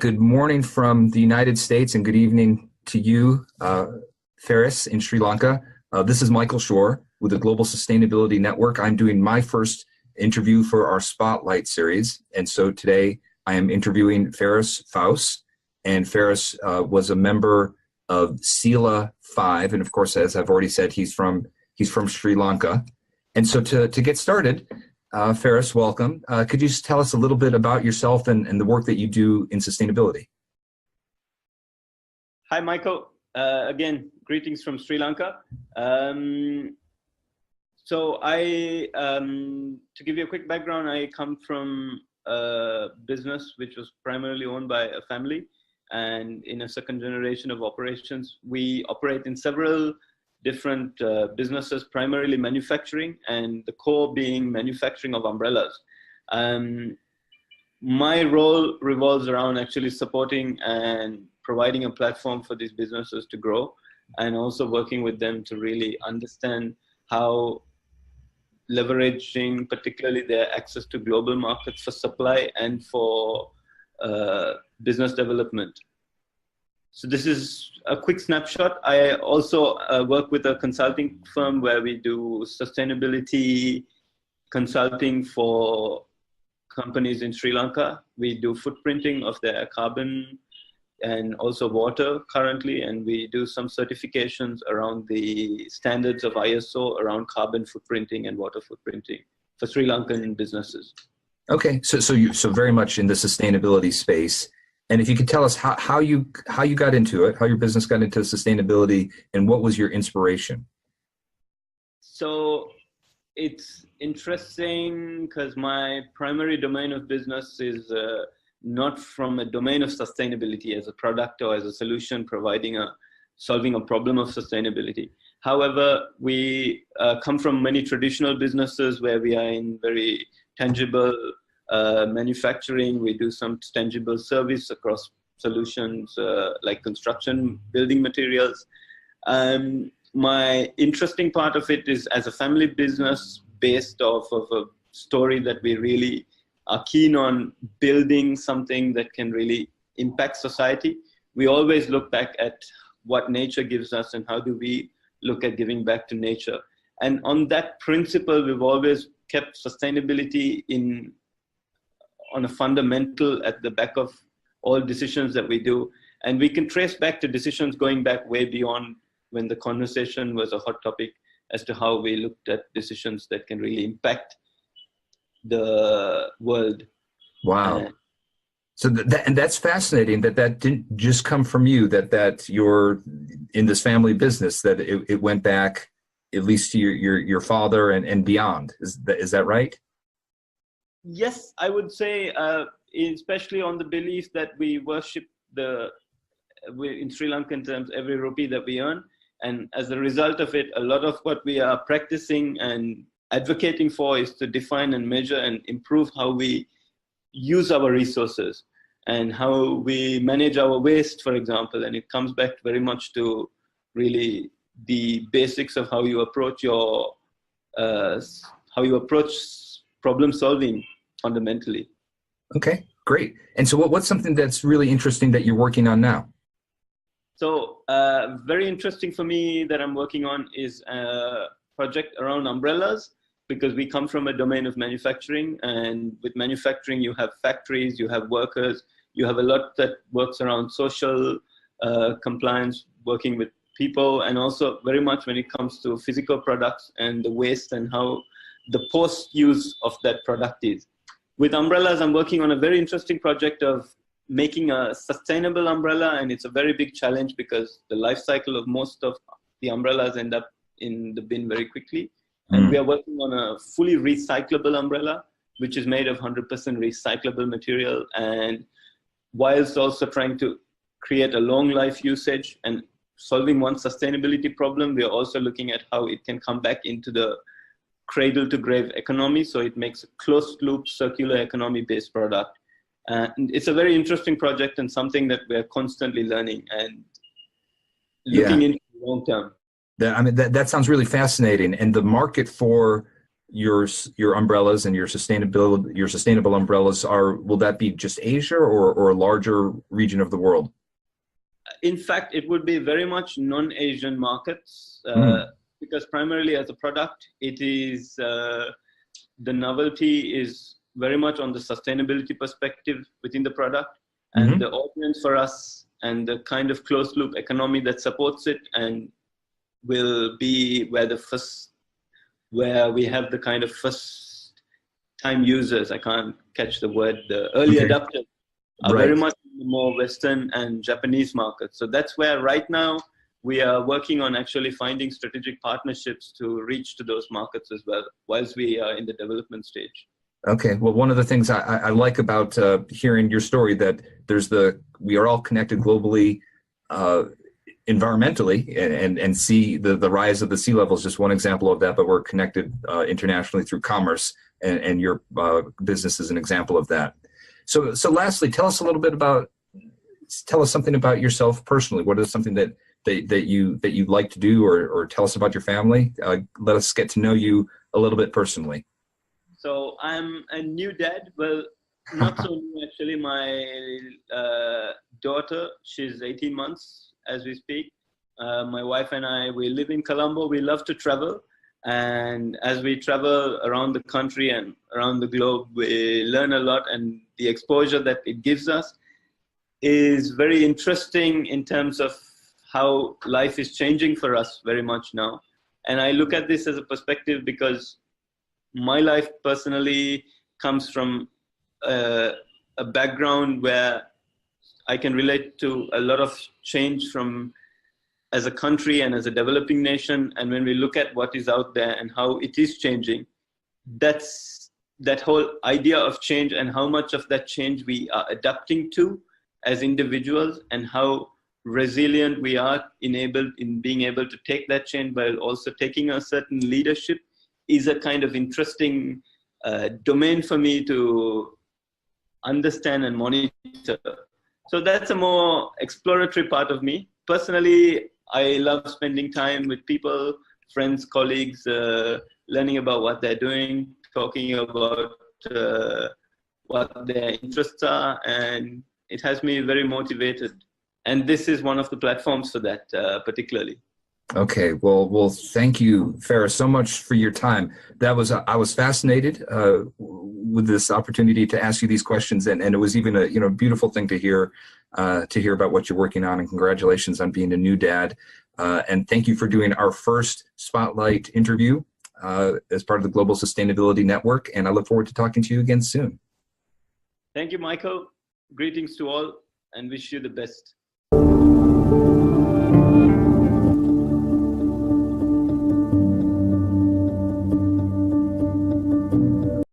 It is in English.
Good morning from the United States and good evening to you, Faris in Sri Lanka. This is Michael Shore with the Global Sustainability Network. I'm doing my first interview for our Spotlight series. And so today I am interviewing Fausz. And Faris was a member of SEALA 5. And of course, as I've already said, he's from Sri Lanka. And so to get started, Faris, welcome. Could you just tell us a little bit about yourself and the work that you do in sustainability? Hi, Michael. Again, greetings from Sri Lanka. So to give you a quick background, I come from a business which was primarily owned by a family, and in a second generation of operations, we operate in several different businesses, primarily manufacturing, and the core being manufacturing of umbrellas. My role revolves around actually supporting and providing a platform for these businesses to grow, and also working with them to really understand how leveraging particularly their access to global markets for supply and for business development. So this is a quick snapshot. I also work with a consulting firm where we do sustainability consulting for companies in Sri Lanka. We do footprinting of their carbon and also water currently, and we do some certifications around the standards of ISO around carbon footprinting and water footprinting for Sri Lankan businesses. Okay, so very much in the sustainability space. And if you could tell us how you got into it, how your business got into sustainability, and what was your inspiration? So it's interesting because my primary domain of business is not from a domain of sustainability as a product or as a solution solving a problem of sustainability. However, we come from many traditional businesses where we are in very tangible manufacturing. We do some tangible service across solutions like construction, building materials. My interesting part of it is as a family business based off of a story that we really are keen on building something that can really impact society. We always look back at what nature gives us and how do we look at giving back to nature. And on that principle, we've always kept sustainability on a fundamental at the back of all decisions that we do. And we can trace back to decisions going back way beyond when the conversation was a hot topic as to how we looked at decisions that can really impact the world. Wow. So that's fascinating that didn't just come from you, that you're in this family business, that it went back at least to your father and beyond. Is that right? Yes, I would say, especially on the belief that we worship in Sri Lanka in terms every rupee that we earn. And as a result of it, a lot of what we are practicing and advocating for is to define and measure and improve how we use our resources and how we manage our waste, for example. And it comes back very much to really the basics of how you approach problem solving fundamentally. Okay, great. And so what's something that's really interesting that you're working on now? So very interesting for me that I'm working on is a project around umbrellas, because we come from a domain of manufacturing, and with manufacturing you have factories, you have workers, you have a lot that works around social compliance, working with people, and also very much when it comes to physical products and the waste and how the post-use of that product is. With umbrellas, I'm working on a very interesting project of making a sustainable umbrella, and it's a very big challenge because the life cycle of most of the umbrellas end up in the bin very quickly. And we are working on a fully recyclable umbrella, which is made of 100% recyclable material, and whilst also trying to create a long life usage and solving one sustainability problem, we are also looking at how it can come back into the cradle to grave economy, so it makes a closed loop circular economy based product. And it's a very interesting project and something that we're constantly learning and looking into long term. I mean, that sounds really fascinating. And the market for your umbrellas and your sustainable umbrellas will that be just Asia or a larger region of the world? In fact, it would be very much non-Asian markets, because primarily as a product, it is the novelty is very much on the sustainability perspective within the product, and the audience for us and the kind of closed loop economy that supports it and will be where we have the kind of first time users, I can't catch the word, the early adopters are very much in the more Western and Japanese markets. So that's where right now we are working on actually finding strategic partnerships to reach to those markets as well, whilst we are in the development stage. Okay. Well, one of the things I like about hearing your story that we are all connected globally, environmentally, and see the rise of the sea level is just one example of that, but we're connected internationally through commerce, and your business is an example of that. So lastly, tell us something about yourself personally. What is something that you'd like to do, or tell us about your family? Let us get to know you a little bit personally. So I'm a new dad. Well, not so new actually. My daughter, she's 18 months as we speak. My wife and I, we live in Colombo. We love to travel. And as we travel around the country and around the globe, we learn a lot, and the exposure that it gives us is very interesting in terms of how life is changing for us very much now. And I look at this as a perspective because my life personally comes from a background where I can relate to a lot of change from as a country and as a developing nation. And when we look at what is out there and how it is changing, that's that whole idea of change and how much of that change we are adapting to as individuals, and how resilient we are in being able to take that change while also taking a certain leadership, is a kind of interesting domain for me to understand and monitor. So that's a more exploratory part of me. Personally, I love spending time with people, friends, colleagues, learning about what they're doing, talking about what their interests are, and it has me very motivated. And this is one of the platforms for that, particularly. Okay, well, thank you, Faris, so much for your time. I was fascinated with this opportunity to ask you these questions, and it was even a beautiful thing to hear about what you're working on. And congratulations on being a new dad. And thank you for doing our first Spotlight interview as part of the Global Sustainability Network. And I look forward to talking to you again soon. Thank you, Michael. Greetings to all, and wish you the best.